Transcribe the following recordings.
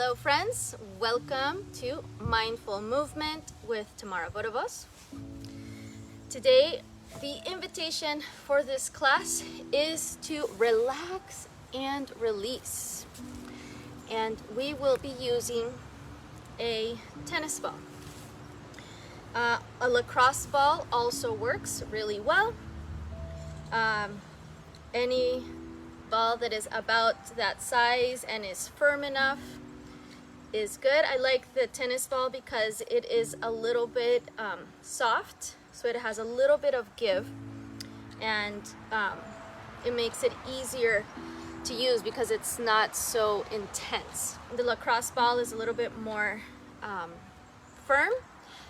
Hello friends, welcome to Mindful Movement with Tamara Vodovoz. Today, the invitation for this class is to relax and release. And we will be using a tennis ball. A lacrosse ball also works really well. Any ball that is about that size and is firm enough is good. I like the tennis ball because it is a little bit soft, so it has a little bit of give, and it makes it easier to use because it's not so intense. The lacrosse ball is a little bit more firm,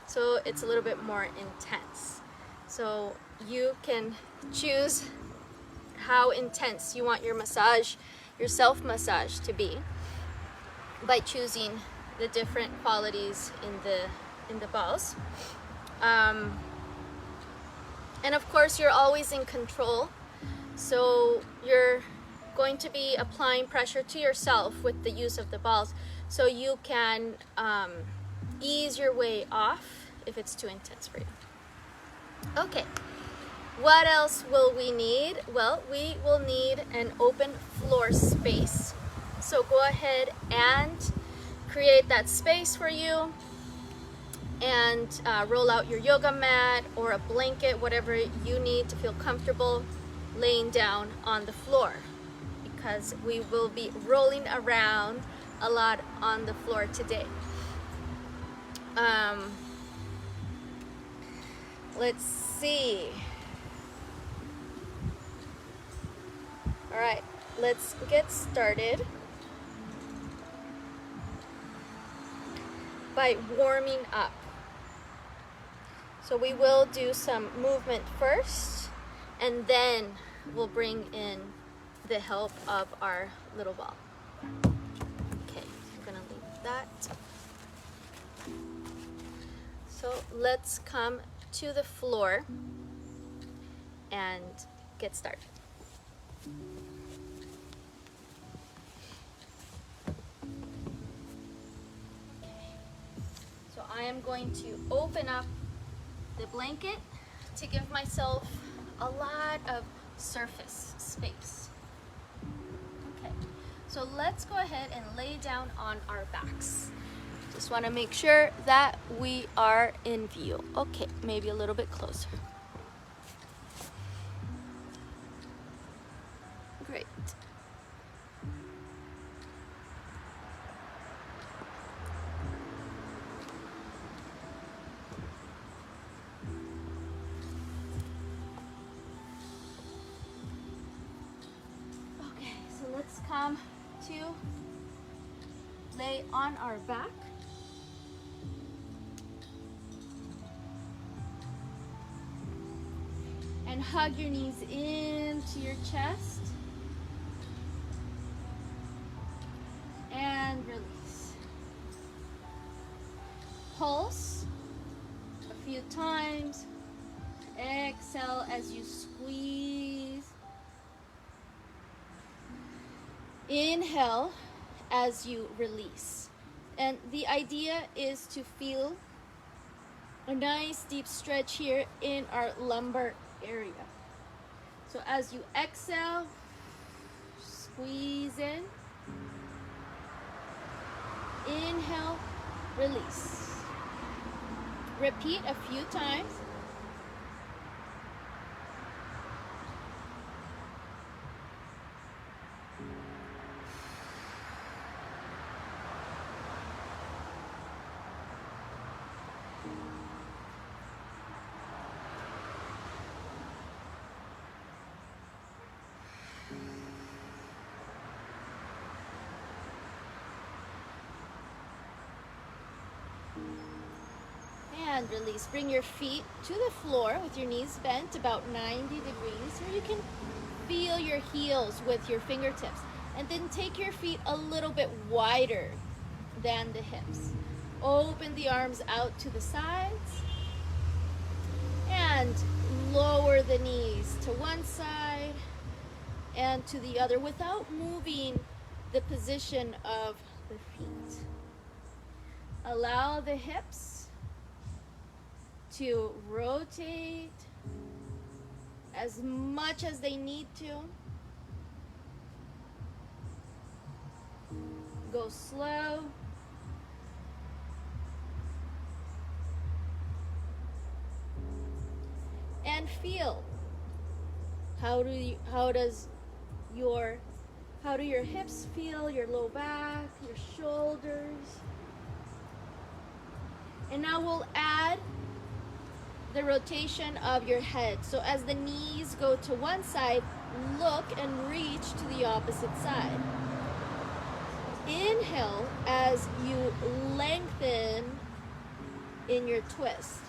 so it's a little bit more intense. So you can choose how intense you want your massage, your self-massage to be by choosing the different qualities in the balls. And of course, you're always in control, so you're going to be applying pressure to yourself with the use of the balls, so you can ease your way off if it's too intense for you. Okay. What else will we need? Well, we will need an open floor space. So go ahead and create that space for you and roll out your yoga mat or a blanket, whatever you need to feel comfortable laying down on the floor, because we will be rolling around a lot on the floor today. Let's see. All right, let's get started by warming up. So we will do some movement first, and then we'll bring in the help of our little ball. Okay, I'm gonna leave that. So let's come to the floor and get started. So I am going to open up the blanket to give myself a lot of surface space. Okay, so let's go ahead and lay down on our backs. Just want to make sure that we are in view. Okay, maybe a little bit closer. Great. Okay, so let's come to lay on our back. And hug your knees into your chest. And release. Pulse a few times. Exhale as you squeeze. Inhale as you release. And the idea is to feel a nice deep stretch here in our lumbar area. So as you exhale, squeeze in. Inhale, release. Repeat a few times. And release. Bring your feet to the floor with your knees bent about 90 degrees, where you can feel your heels with your fingertips. And then take your feet a little bit wider than the hips. Open the arms out to the sides. And lower the knees to one side and to the other without moving the position of the feet. Allow the hips to rotate as much as they need to. Go slow. And feel how do your hips feel, your low back, your shoulders. And now we'll add the rotation of your head. So as the knees go to one side, look and reach to the opposite side. Inhale as you lengthen in your twist.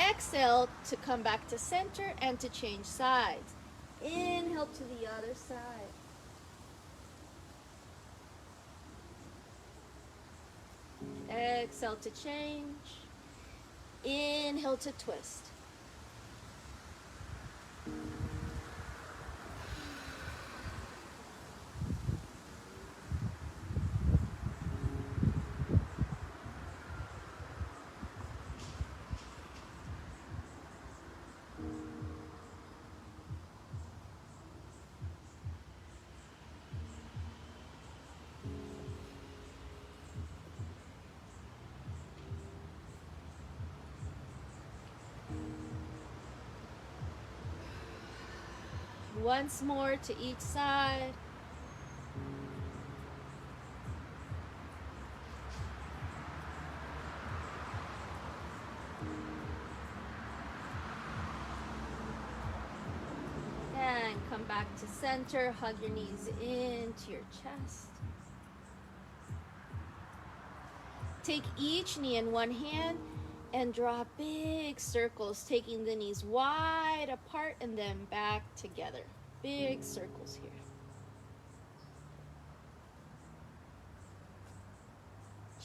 Exhale to come back to center and to change sides. Inhale to the other side. Exhale to change. Inhale to twist. Once more to each side. And come back to center. Hug your knees into your chest. Take each knee in one hand and draw big circles, taking the knees wide apart and then back together. Big circles here.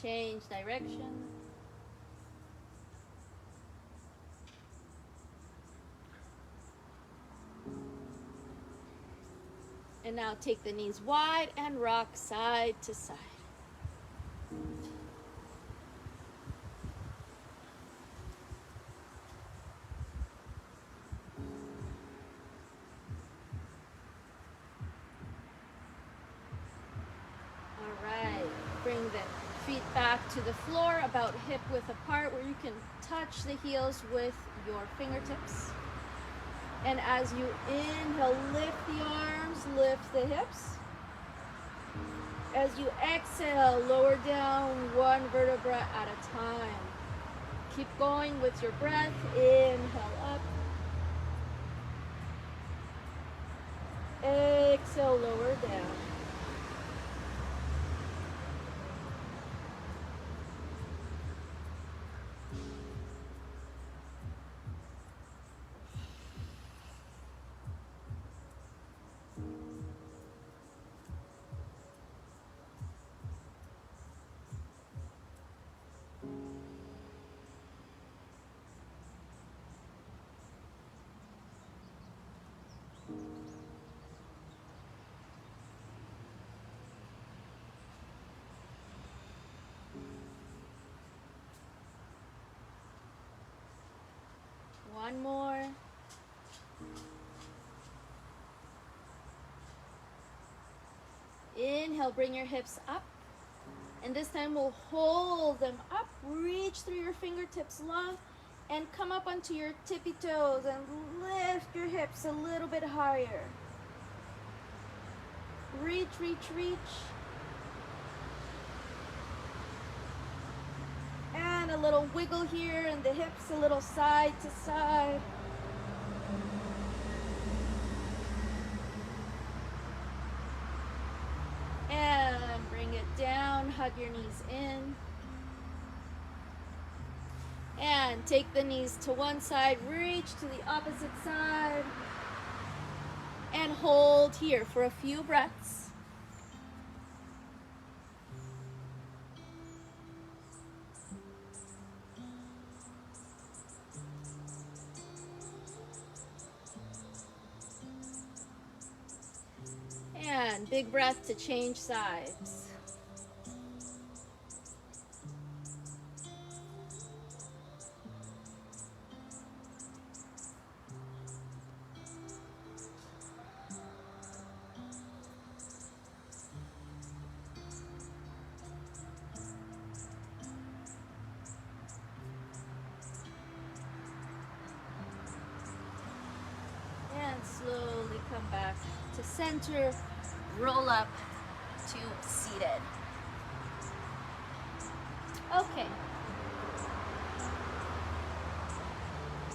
Change direction. And now take the knees wide and rock side to side. Bring the feet back to the floor, about hip width apart, where you can touch the heels with your fingertips. And as you inhale, lift the arms, lift the hips. As you exhale, lower down one vertebra at a time. Keep going with your breath. Inhale up. Exhale, lower down. One more. Inhale, bring your hips up. And this time we'll hold them up. Reach through your fingertips long and come up onto your tippy toes and lift your hips a little bit higher. Reach, reach, reach. And a little wiggle here and the hips a little side to side. And bring it down, hug your knees in. And take the knees to one side, reach to the opposite side. And hold here for a few breaths. And big breath to change sides. to center, roll up to seated. Okay.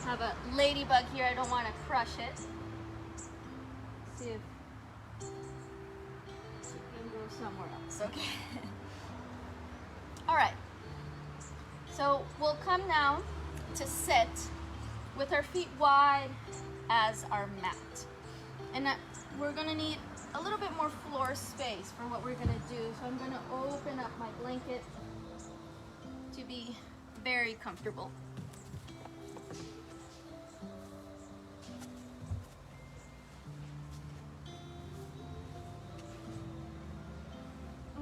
Have a ladybug here, I don't want to crush it. See if you can go somewhere else, okay. All right, so we'll come now to sit with our feet wide as our mat. And we're gonna need a little bit more floor space for what we're gonna do. So I'm gonna open up my blanket to be very comfortable.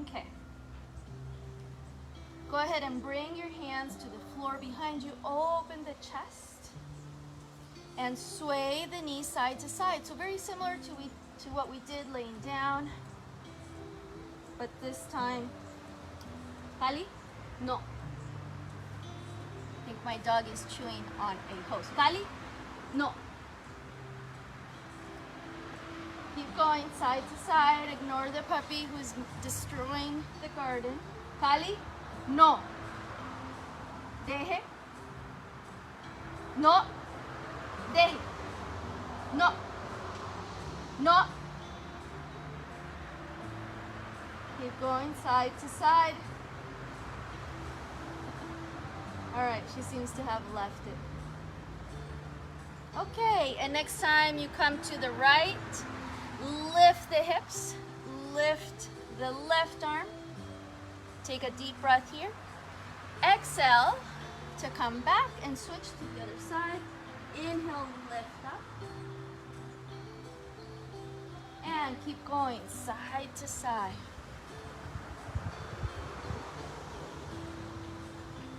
Okay. Go ahead and bring your hands to the floor behind you. Open the chest and sway the knees side to side. So very similar to what we did laying down, but this time, Kali? No. I think my dog is chewing on a hose. Kali? No. Keep going side to side. Ignore the puppy who's destroying the garden. Kali? No. Deje. No. Deje. No. No. Keep going side to side. All right, she seems to have left it. Okay, and next time you come to the right, lift the hips, lift the left arm. Take a deep breath here. Exhale to come back and switch to the other side. Inhale, lift up. And keep going side to side.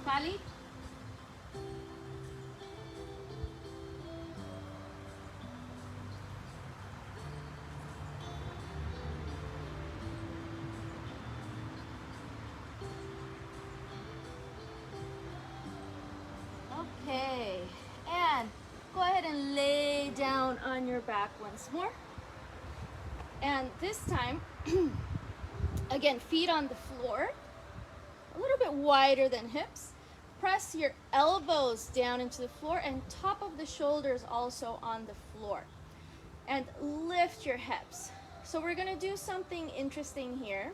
Kali? Okay, and go ahead and lay down on your back once more. And this time, again, feet on the floor, a little bit wider than hips. Press your elbows down into the floor and top of the shoulders also on the floor. And lift your hips. So we're gonna do something interesting here.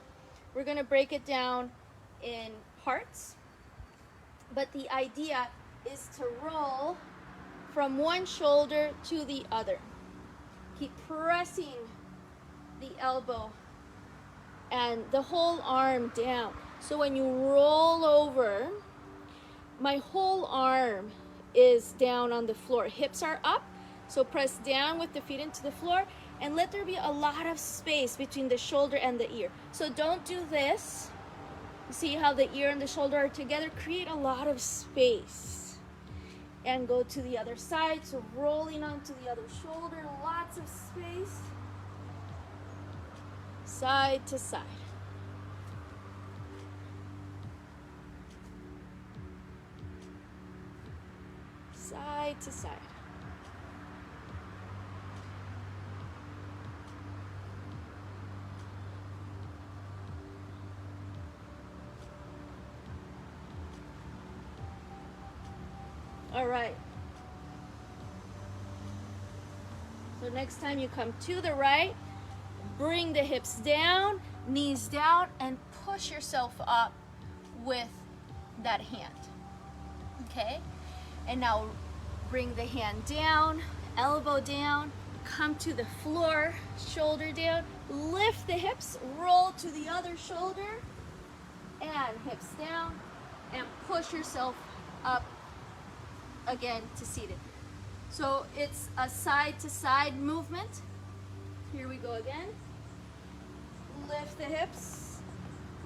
We're gonna break it down in parts, but the idea is to roll from one shoulder to the other. Keep pressing the elbow and the whole arm down. So when you roll over, my whole arm is down on the floor. Hips are up, so press down with the feet into the floor and let there be a lot of space between the shoulder and the ear. So don't do this. See how the ear and the shoulder are together? Create a lot of space. And go to the other side, so rolling onto the other shoulder, lots of space. Side to side. Side to side. All right. So next time you come to the right, bring the hips down, knees down, and push yourself up with that hand. Okay? And now bring the hand down, elbow down, come to the floor, shoulder down, lift the hips, roll to the other shoulder, and hips down, and push yourself up again to seated. So it's a side to side movement. Here we go again. Lift the hips,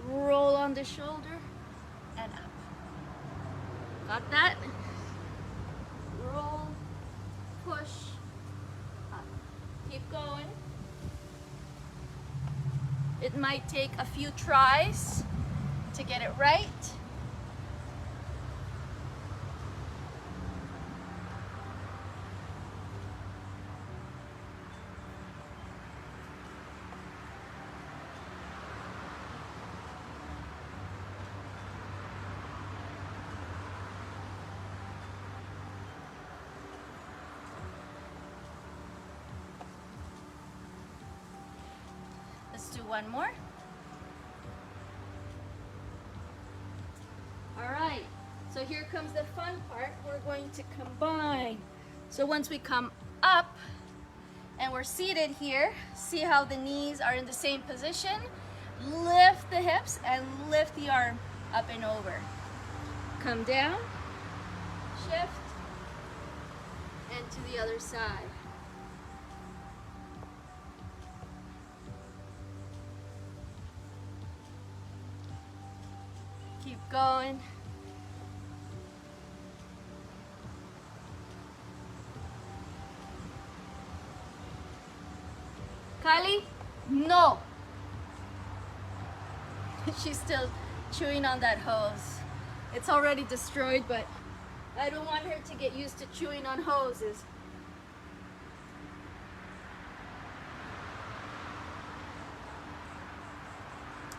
roll on the shoulder, and up. Got that? Roll, push, up. Keep going. It might take a few tries to get it right. do one more. All right, so here comes the fun part. We're going to combine. So once we come up and we're seated here, see how the knees are in the same position? Lift the hips and lift the arm up and over. Come down, shift, and to the other side. Keep going. Kylie, no. She's still chewing on that hose. It's already destroyed, but I don't want her to get used to chewing on hoses.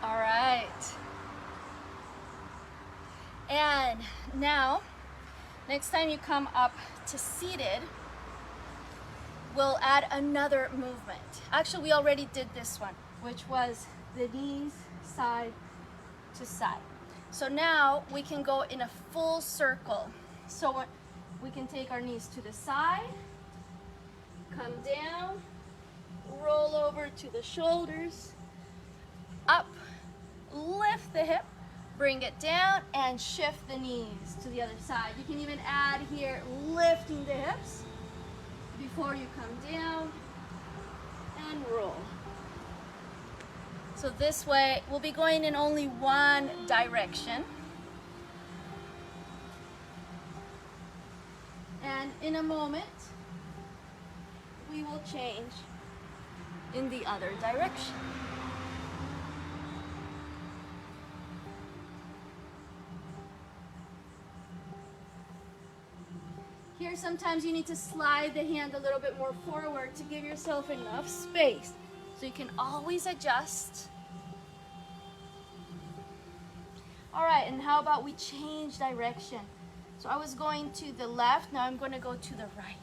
All right. And now, next time you come up to seated, we'll add another movement. Actually, we already did this one, which was the knees side to side. So now we can go in a full circle. So we can take our knees to the side, come down, roll over to the shoulders, up, lift the hip, bring it down, and shift the knees to the other side. You can even add here, lifting the hips before you come down and roll. So this way, we'll be going in only one direction. And in a moment, we will change in the other direction. Here, sometimes you need to slide the hand a little bit more forward to give yourself enough space. So you can always adjust. All right, and how about we change direction? So I was going to the left, now I'm going to go to the right.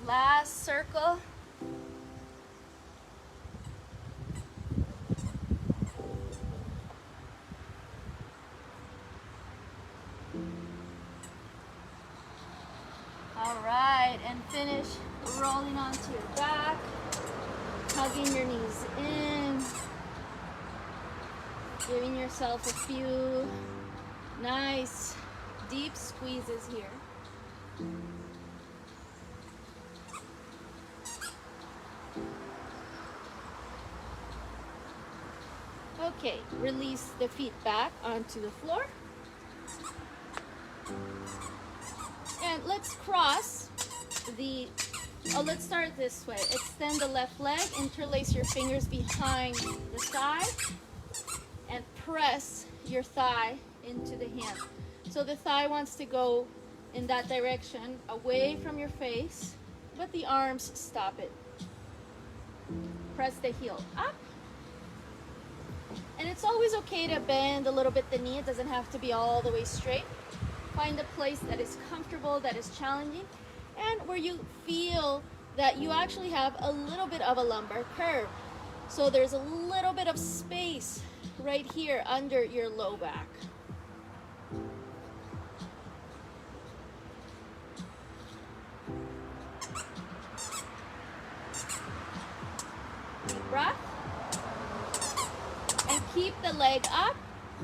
Last circle. All right, and finish rolling onto your back, hugging your knees in, giving yourself a few nice deep squeezes here. Okay, release the feet back onto the floor. And let's cross the, let's start this way. Extend the left leg, interlace your fingers behind the thigh, and press your thigh into the hand. So the thigh wants to go in that direction, away from your face, but the arms stop it. Press the heel up. And it's always okay to bend a little bit the knee. It doesn't have to be all the way straight. Find a place that is comfortable, that is challenging, and where you feel that you actually have a little bit of a lumbar curve. So there's a little bit of space right here under your low back. Deep breath. And keep the leg up.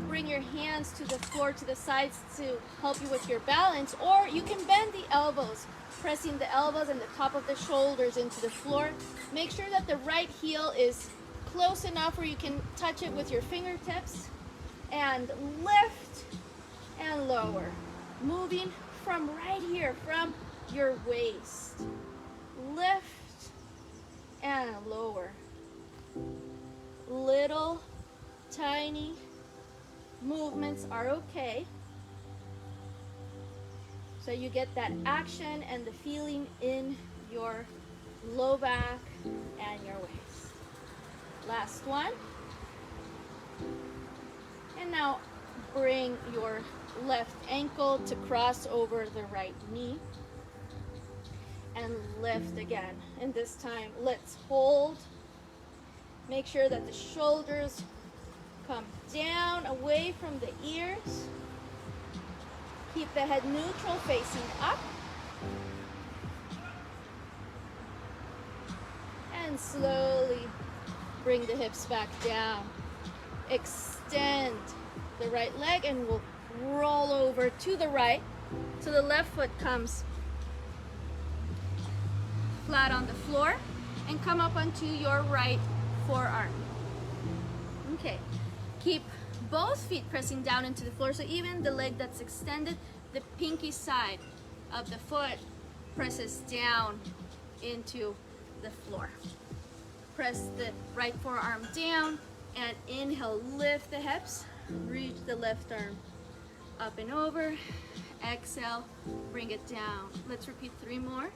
Bring your hands to the floor, to the sides to help you with your balance, or you can bend the elbows, pressing the elbows and the top of the shoulders into the floor. Make sure that the right heel is close enough where you can touch it with your fingertips, and lift and lower. moving from right here, from your waist. Lift and lower. Little tiny movements are okay. So you get that action and the feeling in your low back and your waist. Last one. And now bring your left ankle to cross over the right knee. And lift again. And this time, let's hold. Make sure that the shoulders come down away from the ears. Keep the head neutral, facing up. And slowly bring the hips back down. Extend the right leg and we'll roll over to the right. So the left foot comes flat on the floor and come up onto your right forearm. Okay, keep both feet pressing down into the floor, so even the leg that's extended, the pinky side of the foot presses down into the floor. Press the right forearm down and inhale, lift the hips, reach the left arm up and over. Exhale, bring it down. Let's repeat 3 more.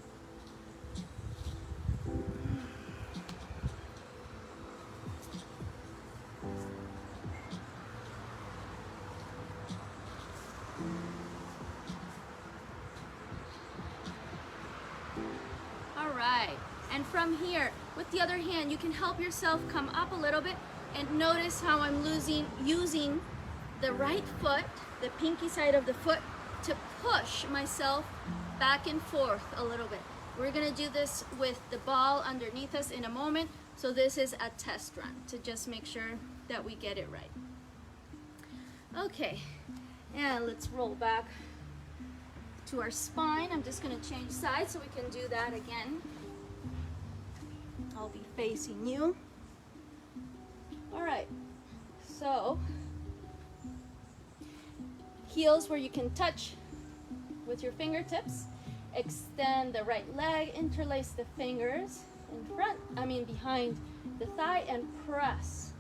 All right, and from here, with the other hand, you can help yourself come up a little bit and notice how I'm using the right foot, the pinky side of the foot, to push myself back and forth a little bit. We're gonna do this with the ball underneath us in a moment, so this is a test run to just make sure that we get it right. Okay, and let's roll back to our spine. I'm just gonna change sides so we can do that again. I'll be facing you. All right, so heels where you can touch with your fingertips. Extend the right leg, interlace the fingers behind the thigh, and press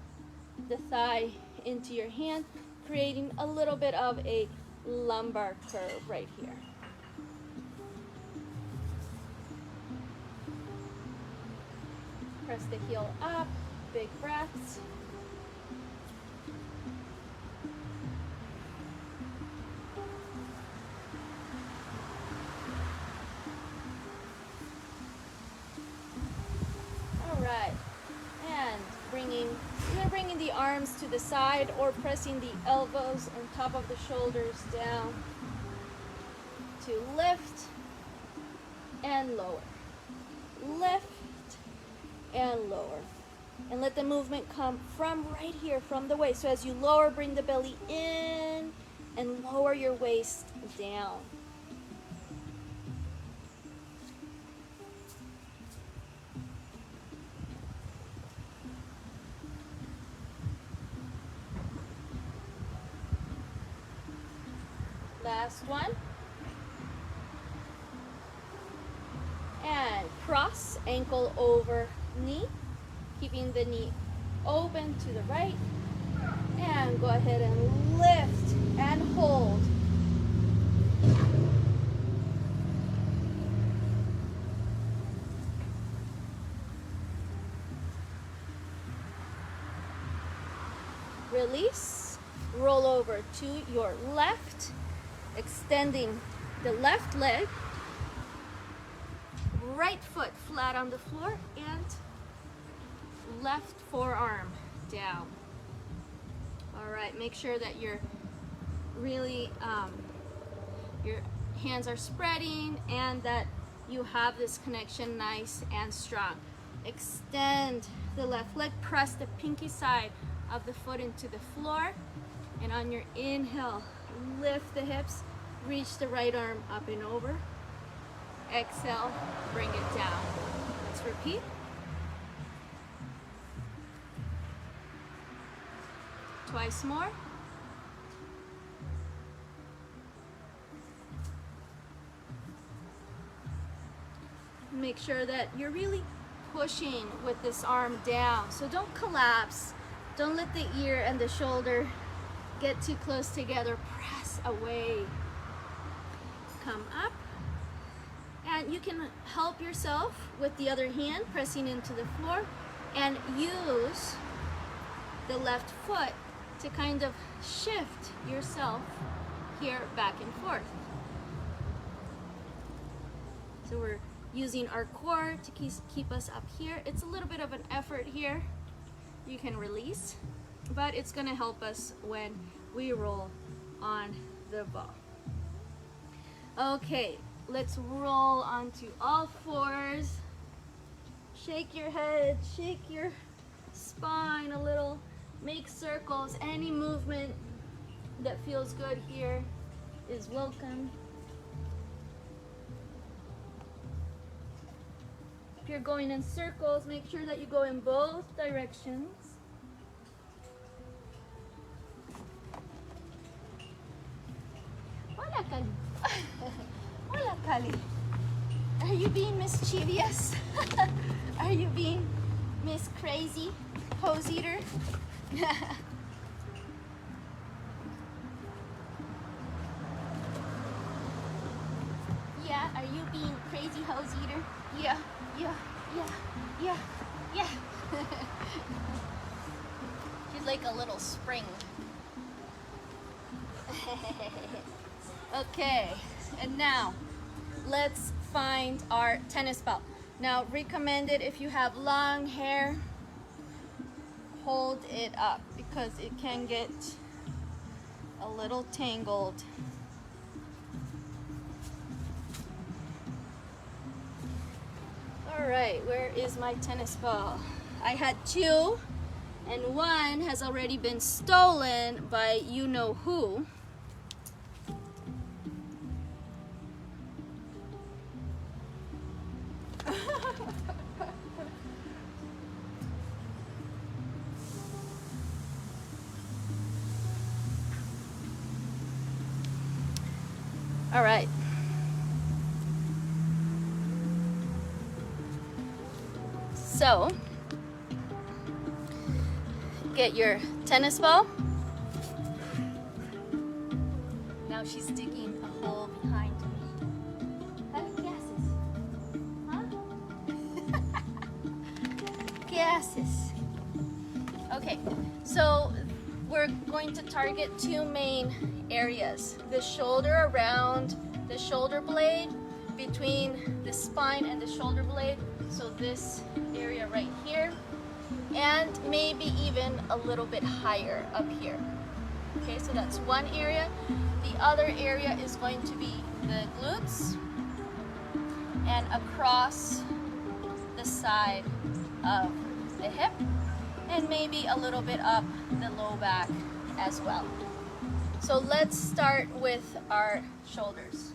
the thigh into your hand, creating a little bit of a lumbar curve right here. Press the heel up, big breaths. All right, and either bringing the arms to the side or pressing the elbows on top of the shoulders down to lift and lower. Lift and lower. And let the movement come from right here, from the waist. So as you lower, bring the belly in and lower your waist down. Last one. And cross, ankle over knee, keeping the knee open to the right. And go ahead and lift and hold. Release, roll over to your left, extending the left leg, right foot flat on the floor, and left forearm down. All right, make sure that you're really, your hands are spreading and that you have this connection nice and strong. Extend the left leg, press the pinky side of the foot into the floor, and on your inhale, lift the hips, reach the right arm up and over. Exhale, bring it down. Let's repeat. Twice more. make sure that you're really pushing with this arm down. So don't collapse. Don't let the ear and the shoulder get too close together. Press away. Come up. And you can help yourself with the other hand, pressing into the floor, and use the left foot to kind of shift yourself here back and forth. So we're using our core to keep us up here. It's a little bit of an effort here. You can release, but it's going to help us when we roll on the ball. Okay, let's roll onto all fours. Shake your head, shake your spine a little, make circles. Any movement that feels good here is welcome. If you're going in circles, make sure that you go in both directions. Hola, Cali. Hola, Cali. Are you being mischievous? Are you being Miss Crazy Hose Eater? Yeah, are you being crazy hose eater? Yeah, yeah, yeah, yeah, yeah. She's like a little spring. Okay, and now let's find our tennis ball. Now, recommended if you have long hair, hold it up because it can get a little tangled. All right, where is my tennis ball? I had two, and one has already been stolen by you know who. All right. So, get your tennis ball. Now she's digging a hole behind me. ¿Qué haces? Huh? ¿Qué haces? Okay, so we're going to target two main areas. The shoulder around the shoulder blade, between the spine and the shoulder blade. So this area right here, and maybe even a little bit higher up here. Okay, so that's one area. The other area is going to be the glutes and across the side of the hip, and maybe a little bit up the low back as well. So let's start with our shoulders.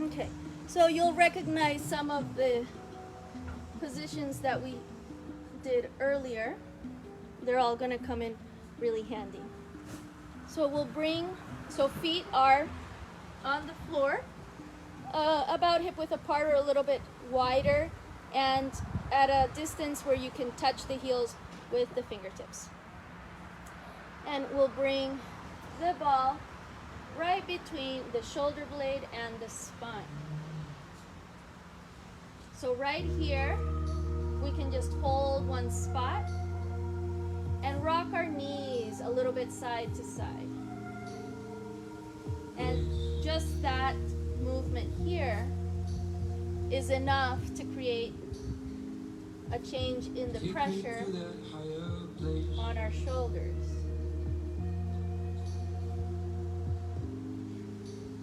Okay, so you'll recognize some of the positions that we did earlier. They're all gonna come in really handy. So we'll bring, so feet are on the floor, about hip width apart or a little bit wider, and at a distance where you can touch the heels with the fingertips. And we'll bring the ball right between the shoulder blade and the spine. So right here, we can just hold one spot and rock our knees a little bit side to side. And just that movement here is enough to create a change in the pressure on our shoulders.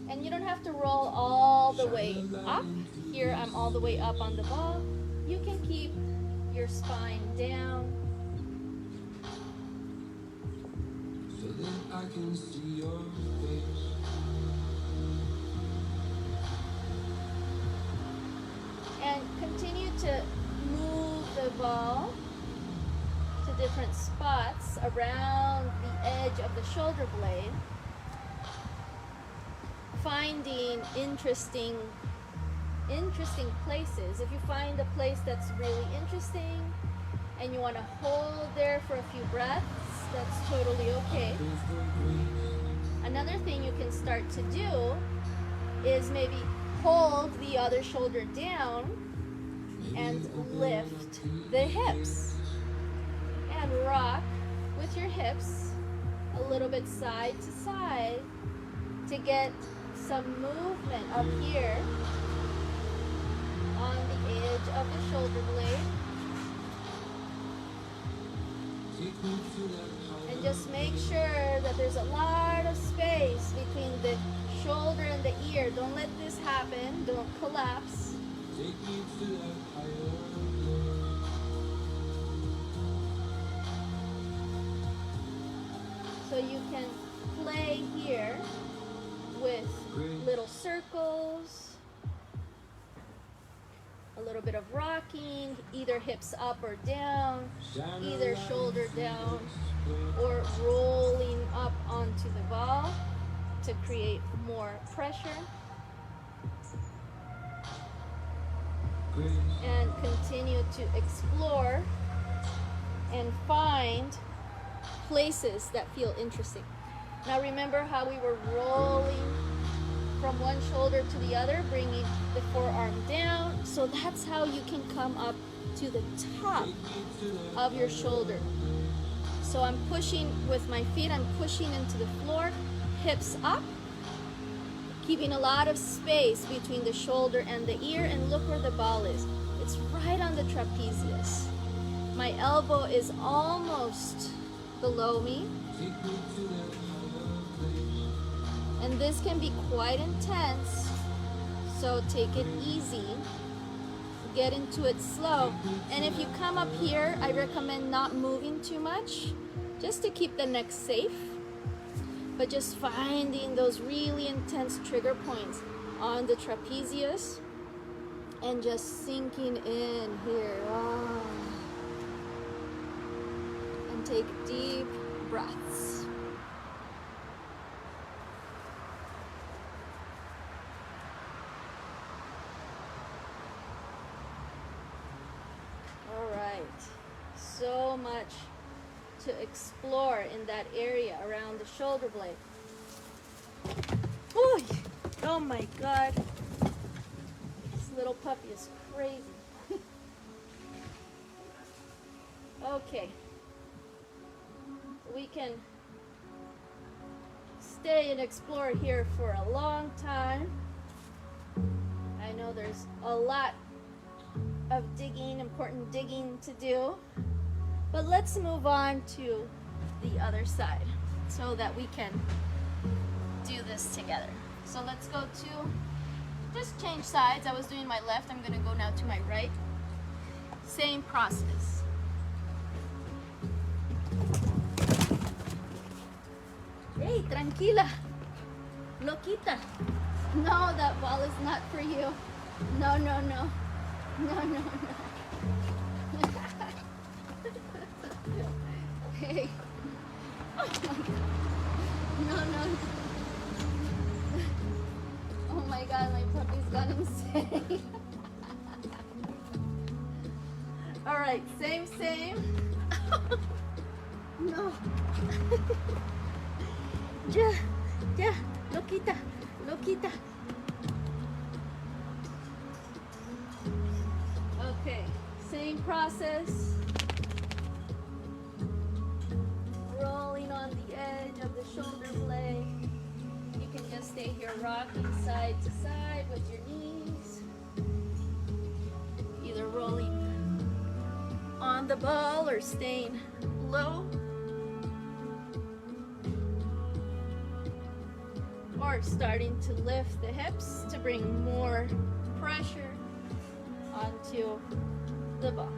And you don't have to roll all the way up. Here I'm all the way up on the ball. You can keep your spine down. So that I can see your face. And continue to move the ball to different spots around the edge of the shoulder blade. finding interesting places. If you find a place that's really interesting and you want to hold there for a few breaths, that's totally okay. Another thing you can start to do is maybe hold the other shoulder down and lift the hips and rock with your hips a little bit side to side to get some movement up here on the edge of the shoulder blade. And just make sure that there's a lot of space between the shoulder and the ear. Don't let this happen. Don't collapse. So you can play here with little circles, a little bit of rocking, either hips up or down, either shoulder down, or rolling up onto the ball to create more pressure. And continue to explore and find places that feel interesting. Now remember how we were rolling from one shoulder to the other, bringing the forearm down. So that's how you can come up to the top of your shoulder. So I'm pushing with my feet, I'm pushing into the floor, hips up, keeping a lot of space between the shoulder and the ear, and look where the ball is. It's right on the trapezius. My elbow is almost below me. And this can be quite intense, so take it easy. Get into it slow. And if you come up here, I recommend not moving too much, just to keep the neck safe, but just finding those really intense trigger points on the trapezius and just sinking in here. Oh. And take deep breaths. So much to explore in that area around the shoulder blade. Ooh, oh my God, this little puppy is crazy. Okay, we can stay and explore here for a long time. I know there's a lot of digging, important digging to do. But let's move on to the other side so that we can do this together. So let's go to, just change sides. I was doing my left, I'm gonna go now to my right. Same process. Hey, tranquila, loquita. No, that ball is not for you. No, no, no. No, no, no. Hey. Oh my God. No, no. Oh my God, my puppy's gone insane. All right, same. No. Ya, loquita. Okay, same process. Rolling on the edge of the shoulder blade. You can just stay here rocking side to side with your knees. Either rolling on the ball or staying low. Or starting to lift the hips to bring more pressure onto the ball.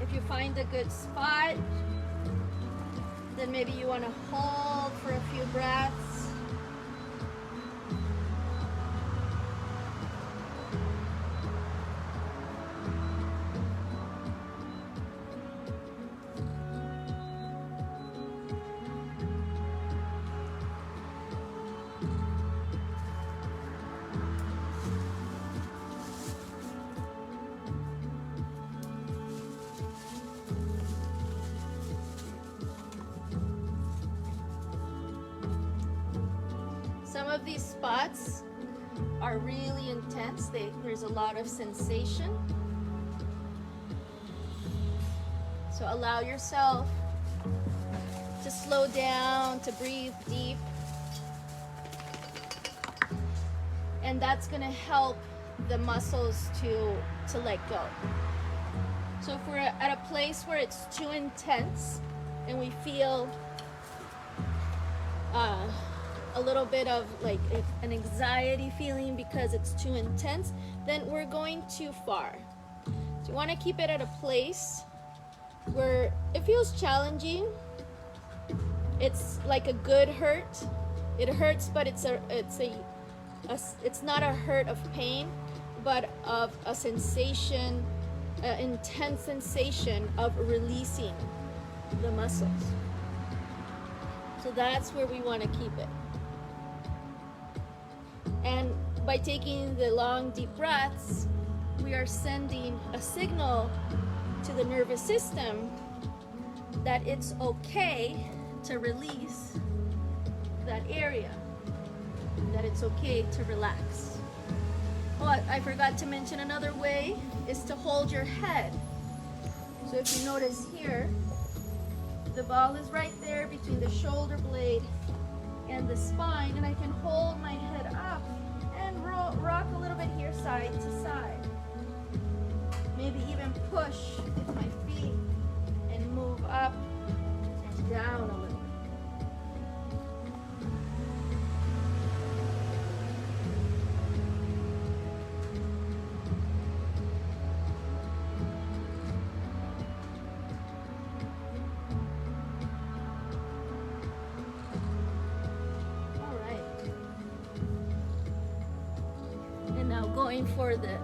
If you find a good spot, then maybe you want to hold for a few breaths. of these spots are really intense. There's a lot of sensation. So allow yourself to slow down, to breathe deep. And that's gonna help the muscles to let go. So if we're at a place where it's too intense and we feel a little bit of like an anxiety feeling because it's too intense, then we're going too far. So you want to keep it at a place where it feels challenging. It's like a good hurt. It hurts, but it's not a hurt of pain, but of a sensation, an intense sensation of releasing the muscles. So that's where we want to keep it. And by taking the long, deep breaths, we are sending a signal to the nervous system that it's okay to release that area, that it's okay to relax. Oh, I forgot to mention another way is to hold your head. So if you notice here, the ball is right there between the shoulder blade and the spine, and I can hold my head up and rock a little bit here side to side. Maybe even push with my feet and move up and down a little. Going for the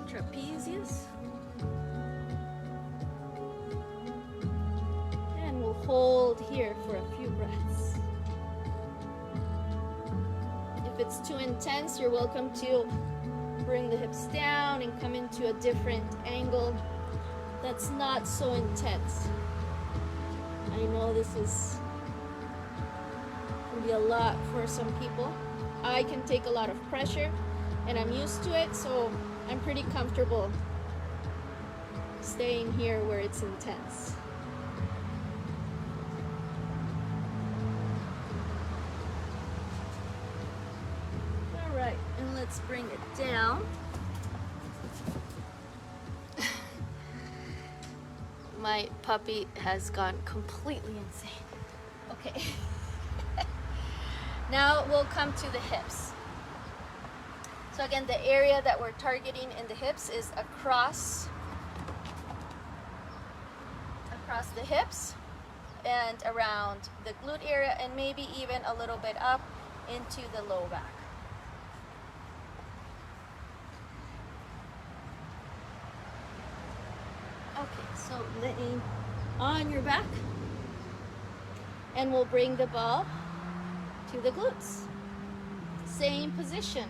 trapezius, and we'll hold here for a few breaths. If it's too intense, you're welcome to bring the hips down and come into a different angle that's not so intense. I know this can be a lot for some people. I can take a lot of pressure, and I'm used to it, so I'm pretty comfortable staying here where it's intense. All right, and let's bring it down. My puppy has gone completely insane. Okay. Now we'll come to the hips. So again, the area that we're targeting in the hips is across the hips and around the glute area, and maybe even a little bit up into the low back. Okay, so laying on your back, and we'll bring the ball to the glutes. Same position.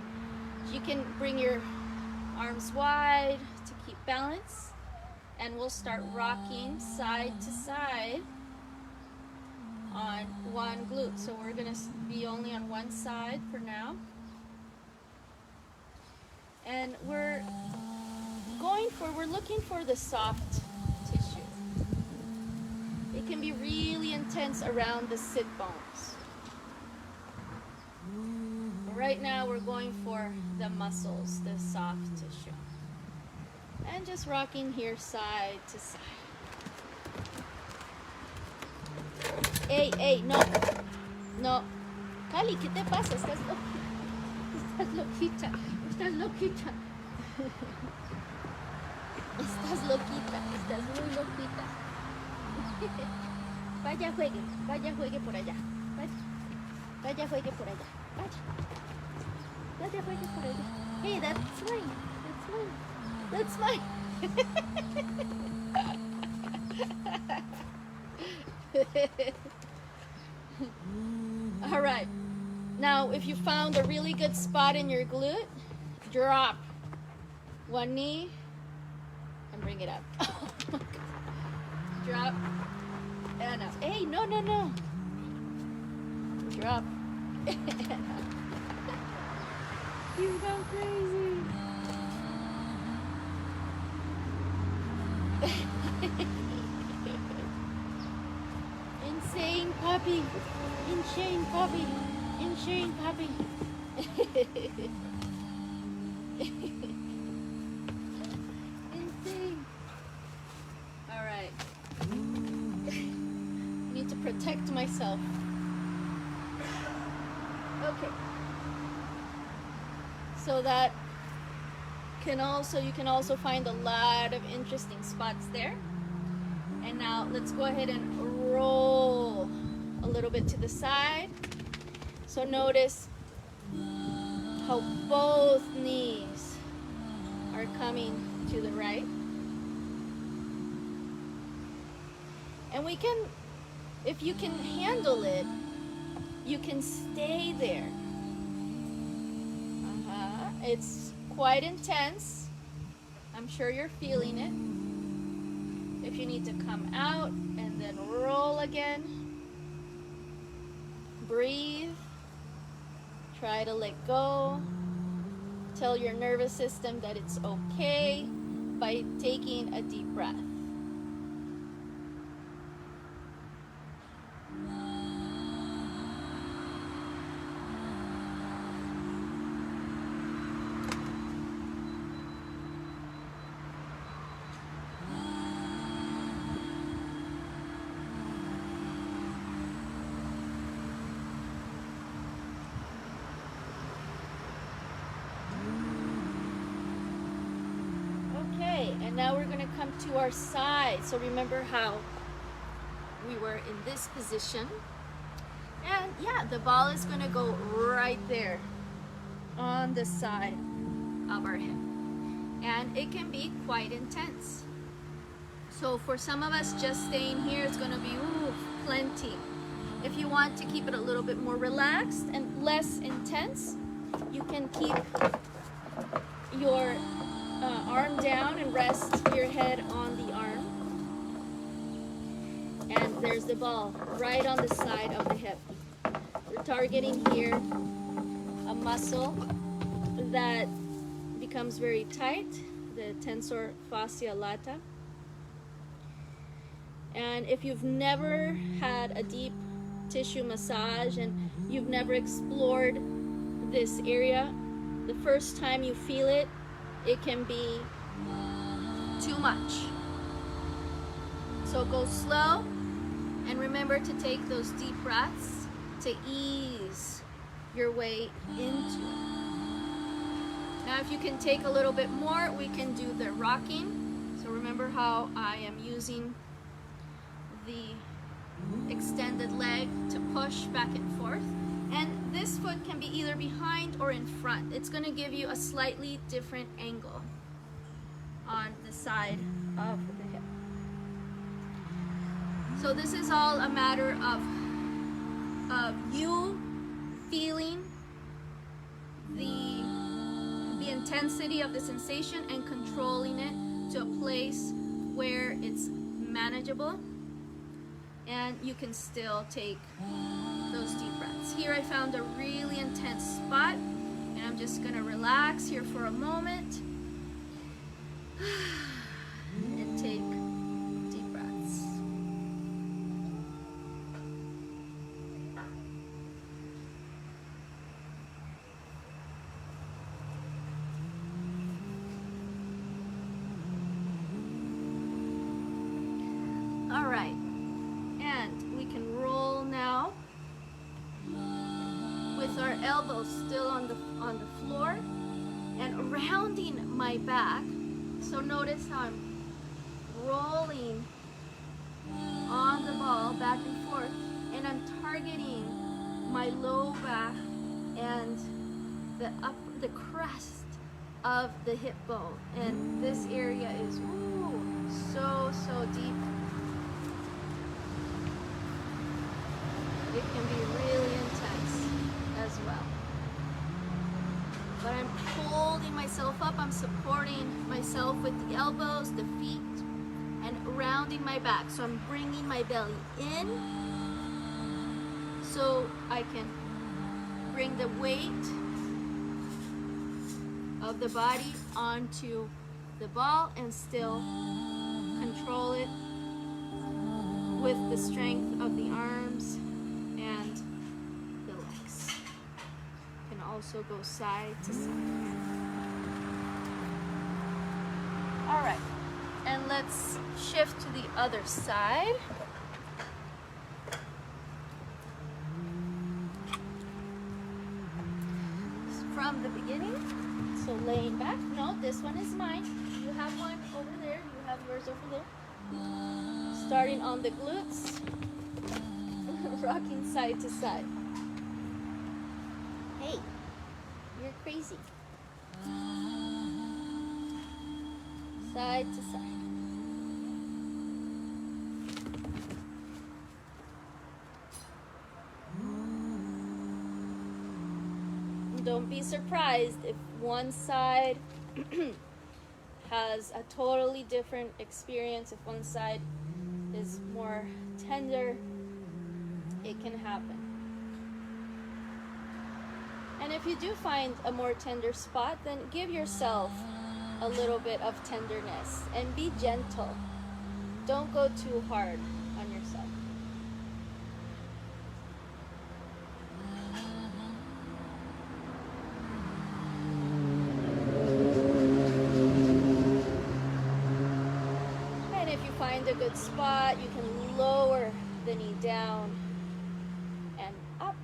You can bring your arms wide to keep balance, and we'll start rocking side to side on one glute. So we're gonna be only on one side for now. And we're looking for the soft tissue. It can be really intense around the sit bones. Right now we're going for the muscles, the soft tissue. And just rocking here side to side. Hey, no. No. Cali, ¿qué te pasa? Estás loquita. Estás loquita. Estás loquita. Estás muy loquita. Vaya juegue por allá. Vaya juegue por allá. Vaya juegue por allá. Hey, that's mine. All right. Now, if you found a really good spot in your glute, drop one knee and bring it up. Oh my God. Drop and up. Hey, no. Drop and up. You've gone crazy. Insane puppy. Insane puppy. Insane puppy. Insane. All right. I need to protect myself. Okay. So that you can also find a lot of interesting spots there. And now let's go ahead and roll a little bit to the side. So notice how both knees are coming to the right. And we can, if you can handle it, you can stay there. It's quite intense. I'm sure you're feeling it. If you need to come out and then roll again, breathe. Try to let go. Tell your nervous system that it's okay by taking a deep breath. And now we're going to come to our side. So remember how we were in this position. And yeah, the ball is going to go right there on the side of our hip. And it can be quite intense. So for some of us, just staying here is going to be plenty. If you want to keep it a little bit more relaxed and less intense, you can keep your arm down and rest your head on the arm. And there's the ball right on the side of the hip. We're targeting here a muscle that becomes very tight, the tensor fascia lata. And if you've never had a deep tissue massage and you've never explored this area, the first time you feel it, it can be too much. So go slow and remember to take those deep breaths to ease your way into it. Now if you can take a little bit more, we can do the rocking. So remember how I am using the extended leg to push back and forth. And this foot can be either behind or in front. It's going to give you a slightly different angle on the side of the hip. So this is all a matter of you feeling the intensity of the sensation and controlling it to a place where it's manageable and you can still take those deep breaths. Here I found a really intense spot and I'm just going to relax here for a moment and take deep breaths. All right, and we can roll now with our elbows still on the floor and rounding my back. So notice how I'm rolling on the ball back and forth, and I'm targeting my low back and the crest of the hip bone, and this area is so deep. It can be really intense as well. But I'm holding myself up, I'm supporting myself with the elbows, the feet, and rounding my back. So I'm bringing my belly in so I can bring the weight of the body onto the ball and still control it with the strength of the arms and the legs. You can also go side to side. All right, and let's shift to the other side. From the beginning, so laying back. No, this one is mine. You have one over there. You have yours over there. Starting on the glutes, rocking side to side. Hey, you're crazy. Side to side. Don't be surprised if one side has a totally different experience. If one side is more tender, it can happen. And if you do find a more tender spot, then give yourself a little bit of tenderness and be gentle. Don't go too hard on yourself. Find a good spot, you can lower the knee down and up.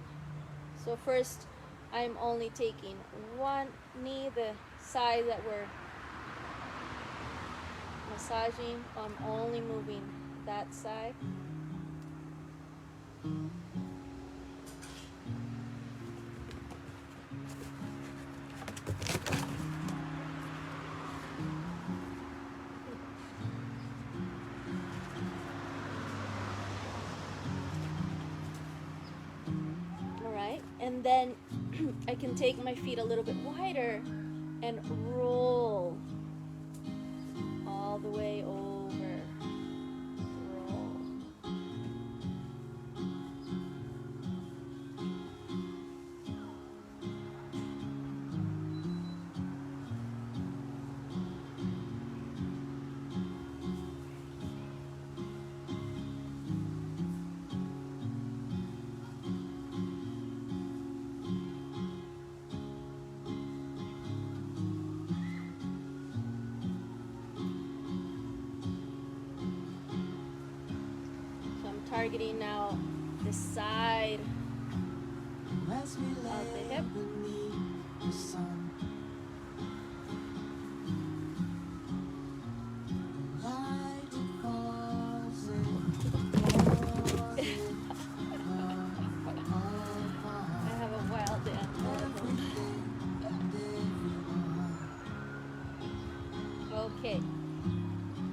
So first, I'm only taking one knee, the side that we're massaging. I'm only moving that side. And then I can take my feet a little bit wider and roll all the way over. Roll. Targeting now the side of the hip. I have a wild animal. Okay,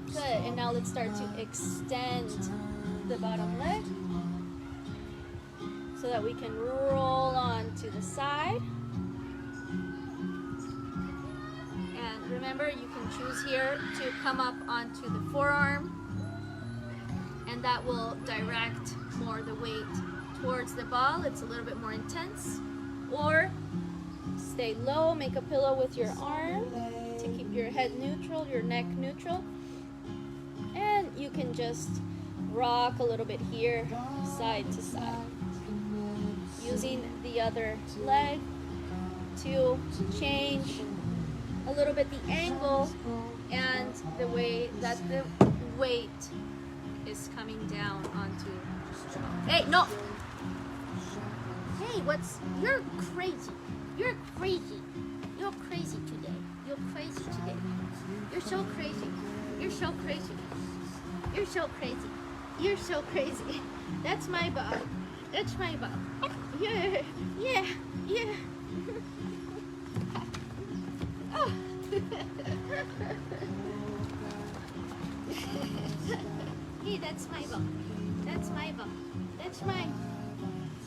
good. And now let's start to extend the bottom leg so that we can roll on to the side. And remember, you can choose here to come up onto the forearm, and that will direct more the weight towards the ball. It's a little bit more intense. Or stay low, make a pillow with your arm to keep your head neutral, your neck neutral. And you can just rock a little bit here, side to side, using the other leg to change a little bit the angle and the way that the weight is coming down onto. Hey, no! Hey, you're crazy. You're crazy. You're crazy today. You're crazy today. You're so crazy. You're so crazy. You're so crazy. You're so crazy. That's my ball. That's my ball. Yeah, yeah, yeah. Oh. Hey, that's my ball. That's my ball. That's mine.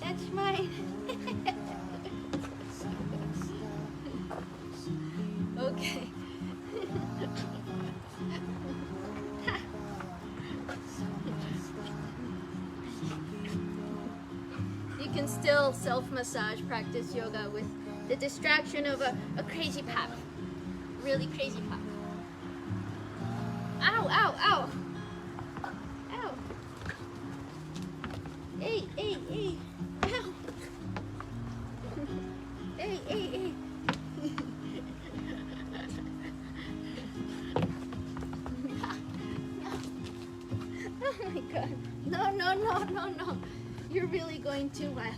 That's mine. Okay. You can still self-massage, practice yoga with the distraction of a crazy pap. really crazy, Pop. Ow, ow, ow. Ow. Hey, hey, hey. Ow. Hey, hey, hey. Oh my God. No, no, no, no, no. You're really going too wild.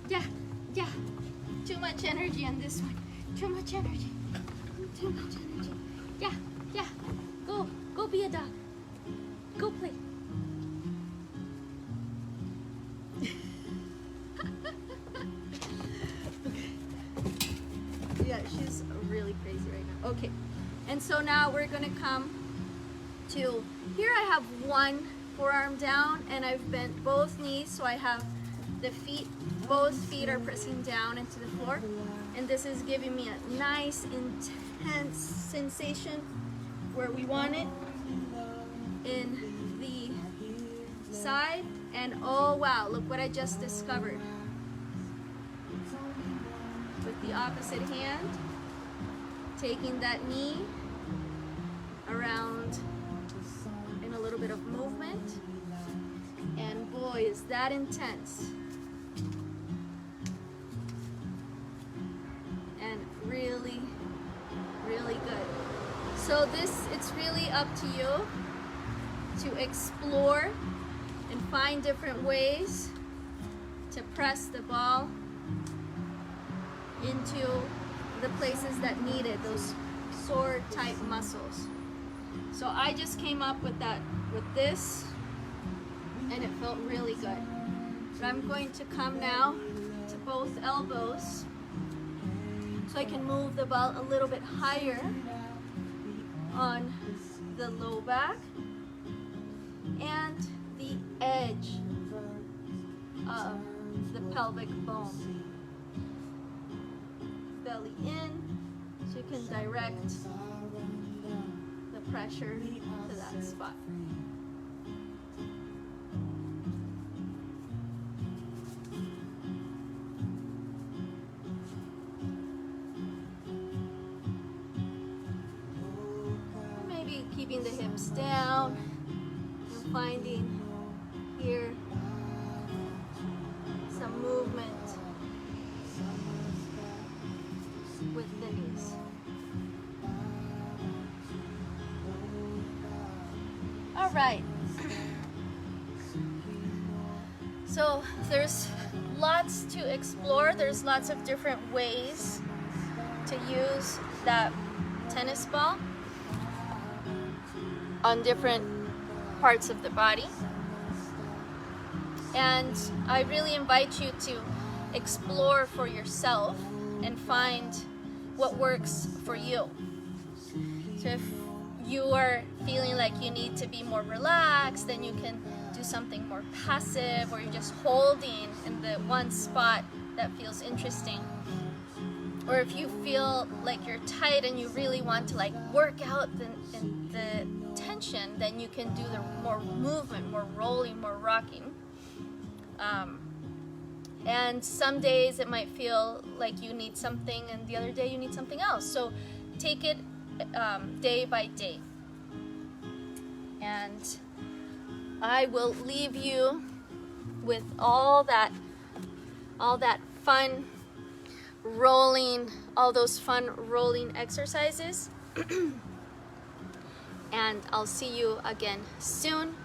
Yeah, yeah. Too much energy on this one. Too much energy. Too much energy. Yeah, yeah. Go, go be a dog. Go play. Yeah, she's really crazy right now. Okay, and so now we're gonna come to, here I have one forearm down and I've bent both knees, so I have the feet, both feet are pressing down into the floor, and this is giving me a nice intense sensation where we want it in the side. And oh wow, look what I just discovered. With the opposite hand, taking that knee around in a little bit of movement, and boy, is that intense. And really, really good. So this, it's really up to you to explore and find different ways to press the ball into the places that need it, those sore type muscles. So I just came up with that, with this, and it felt really good. But I'm going to come now to both elbows so I can move the ball a little bit higher on the low back and the edge of the pelvic bone. Belly in, so you can direct the pressure to that spot. Maybe keeping the hips down and finding here some movement with the knees. All right. So there's lots to explore. There's lots of different ways to use that tennis ball on different parts of the body. And I really invite you to explore for yourself and find what works for you. So if you are feeling like you need to be more relaxed, then you can do something more passive, or you're just holding in the one spot that feels interesting. Or if you feel like you're tight and you really want to like work out the tension, then you can do the more movement, more rolling, more rocking. And some days it might feel like you need something, and the other day you need something else. So take it day by day. And I will leave you with all that fun rolling, all those fun rolling exercises. And I'll see you again soon.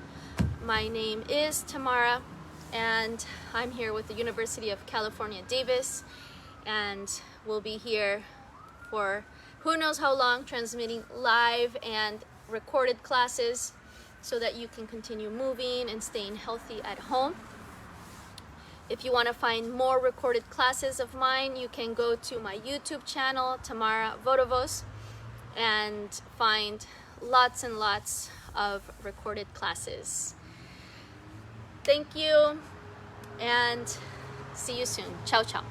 My name is Tamara, and I'm here with the University of California, Davis, and we'll be here for who knows how long, transmitting live and recorded classes so that you can continue moving and staying healthy at home. If you want to find more recorded classes of mine, you can go to my YouTube channel, Tamara Vodovoz, and find lots and lots of recorded classes. Thank you, and see you soon. Ciao, ciao.